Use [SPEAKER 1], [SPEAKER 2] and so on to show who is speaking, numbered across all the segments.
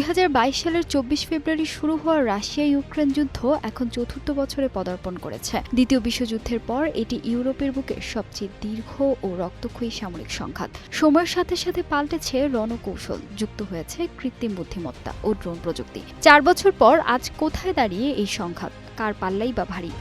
[SPEAKER 1] 2022 সালের 24 ফেব্রুয়ারি শুরু হওয়া রাশিয়া-ইউক্রেন যুদ্ধ এখন চতুর্থ বছরে পদার্পণ করেছে। দ্বিতীয় বিশ্বযুদ্ধের পর এটি ইউরোপের বুকে সবচেয়ে দীর্ঘ ও রক্তক্ষয়ী সামরিক সংঘাত। সময়ের সাথে সাথে পাল্টেছে রণকৌশল, যুক্ত হয়েছে কৃত্রিম বুদ্ধিমত্তা ও ড্রোন প্রযুক্তি। 4 বছর পর আজ কোথায় দাঁড়িয়ে এই সংঘাত? কার পাল্লাই বা ভারী?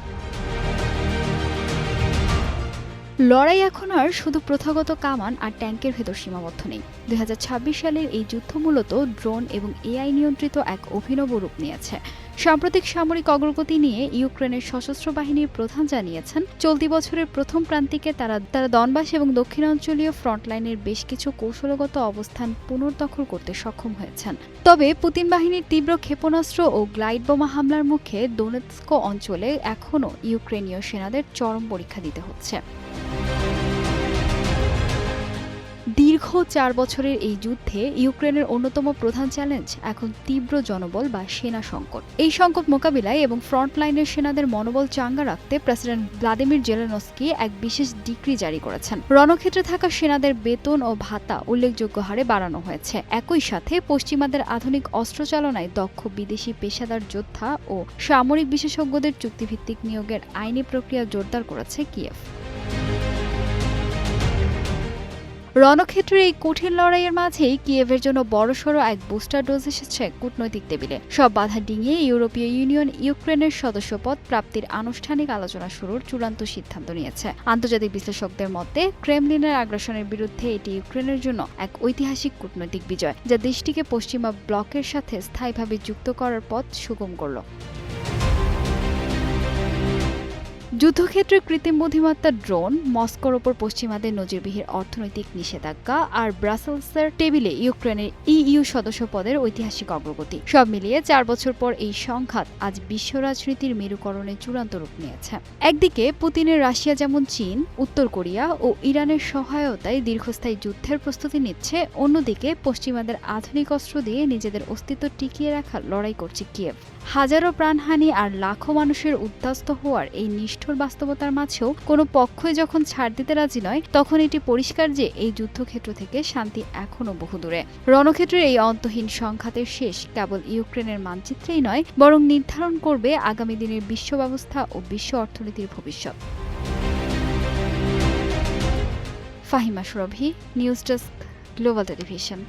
[SPEAKER 1] লড়াই এখন আর শুধু প্রথাগত কামান আর ট্যাঙ্কের ভেতর সীমাবদ্ধ নেই। 2026 সালের এই যুদ্ধ মূলত ড্রোন এবং এআই নিয়ন্ত্রিত এক অভিনব রূপ নিয়েছে। সাম্প্রতিক সামরিক অগ্রগতি নিয়ে ইউক্রেনের সশস্ত্র বাহিনীর প্রধান জানিয়েছেন, চলতি বছরের প্রথম প্রান্তিকে তারা দনবাস এবং দক্ষিণাঞ্চলীয় ফ্রন্টলাইনের বেশ কিছু কৌশলগত অবস্থান পুনর্দখল করতে সক্ষম হয়েছেন। তবে পুতিন বাহিনীর তীব্র ক্ষেপণাস্ত্র ও গ্লাইড বোমা হামলার মুখে দোনেৎস্ক অঞ্চলে এখনও ইউক্রেনীয় সেনাদের চরম পরীক্ষা দিতে হচ্ছে। দীর্ঘ 4 বছরের এই যুদ্ধে ইউক্রেনের অন্যতম প্রধান চ্যালেঞ্জ এখন তীব্র জনবল বা সেনা সংকট। এই সংকট মোকাবিলায় এবং ফ্রন্টলাইনের সেনাদের মনোবল চাঙ্গা রাখতে প্রেসিডেন্ট ভ্লাদিমির জেলেনস্কি এক বিশেষ ডিক্রি জারি করেছেন। রণক্ষেত্রে থাকা সেনাদের বেতন ও ভাতা উল্লেখযোগ্য হারে বাড়ানো হয়েছে। একই সাথে পশ্চিমাদের আধুনিক অস্ত্রচালনায় দক্ষ বিদেশি পেশাদার যোদ্ধা ও সামরিক বিশেষজ্ঞদের চুক্তিভিত্তিক নিয়োগের আইনি প্রক্রিয়া জোরদার করেছে কিয়েভ। রণক্ষেত্রের এই কঠিন লড়াইয়ের মাঝেই কিয়েভের জন্য বড়সড় এক বুস্টার ডোজ এসেছে কূটনৈতিক টেবিলে। সব বাধা ডিঙিয়ে ইউরোপীয় ইউনিয়ন ইউক্রেনের সদস্যপদ প্রাপ্তির আনুষ্ঠানিক আলোচনা শুরুর চূড়ান্ত সিদ্ধান্ত নিয়েছে। আন্তর্জাতিক বিশ্লেষকদের মতে ক্রেমলিনের আগ্রাসনের বিরুদ্ধে এটি ইউক্রেনের জন্য এক ঐতিহাসিক কূটনৈতিক বিজয়, যা দেশটিকে পশ্চিমা ব্লকের সাথে স্থায়ীভাবে যুক্ত করার পথ সুগম করল। যুদ্ধক্ষেত্রে কৃত্রিম বুদ্ধিমত্তার ড্রোন, মস্কোর ওপর পশ্চিমাদের নজিরবিহীন অর্থনৈতিক নিষেধাজ্ঞা আর ব্রাসেলসের টেবিলে ইউক্রেনের ইইউ সদস্যপদের ঐতিহাসিক অগ্রগতি, সব মিলিয়ে 4 বছর পর এই সংঘাত আজ বিশ্ব রাজনীতির মেরুকরণে চূড়ান্ত রূপ নিয়েছে। একদিকে পুতিনের রাশিয়া যেমন চীন, উত্তর কোরিয়া ও ইরানের সহায়তায় দীর্ঘস্থায়ী যুদ্ধের প্রস্তুতি নিচ্ছে, অন্যদিকে পশ্চিমাদের আধুনিক অস্ত্র দিয়ে নিজেদের অস্তিত্ব টিকিয়ে রাখার লড়াই করছে কিয়েভ। হাজারো প্রাণহানি আর লাখো মানুষের উদ্বাস্ত হওয়ার এই নিষ্ঠুর বাস্তবতার মাঝেও কোনো পক্ষই যখন ছাড় দিতে রাজি নয়, তখন এটি পরিষ্কার যে এই যুদ্ধক্ষেত্র থেকে শান্তি এখনও বহুদূরে। রণক্ষেত্রের এই অন্তহীন সংঘাতের শেষ কেবল ইউক্রেনের মানচিত্রেই নয়, বরং নির্ধারণ করবে আগামী দিনের বিশ্ব ব্যবস্থা ও বিশ্ব অর্থনীতির ভবিষ্যৎ। ফাহিমা সুরভি, নিউজ ডেস্ক, গ্লোবাল টেলিভিশন।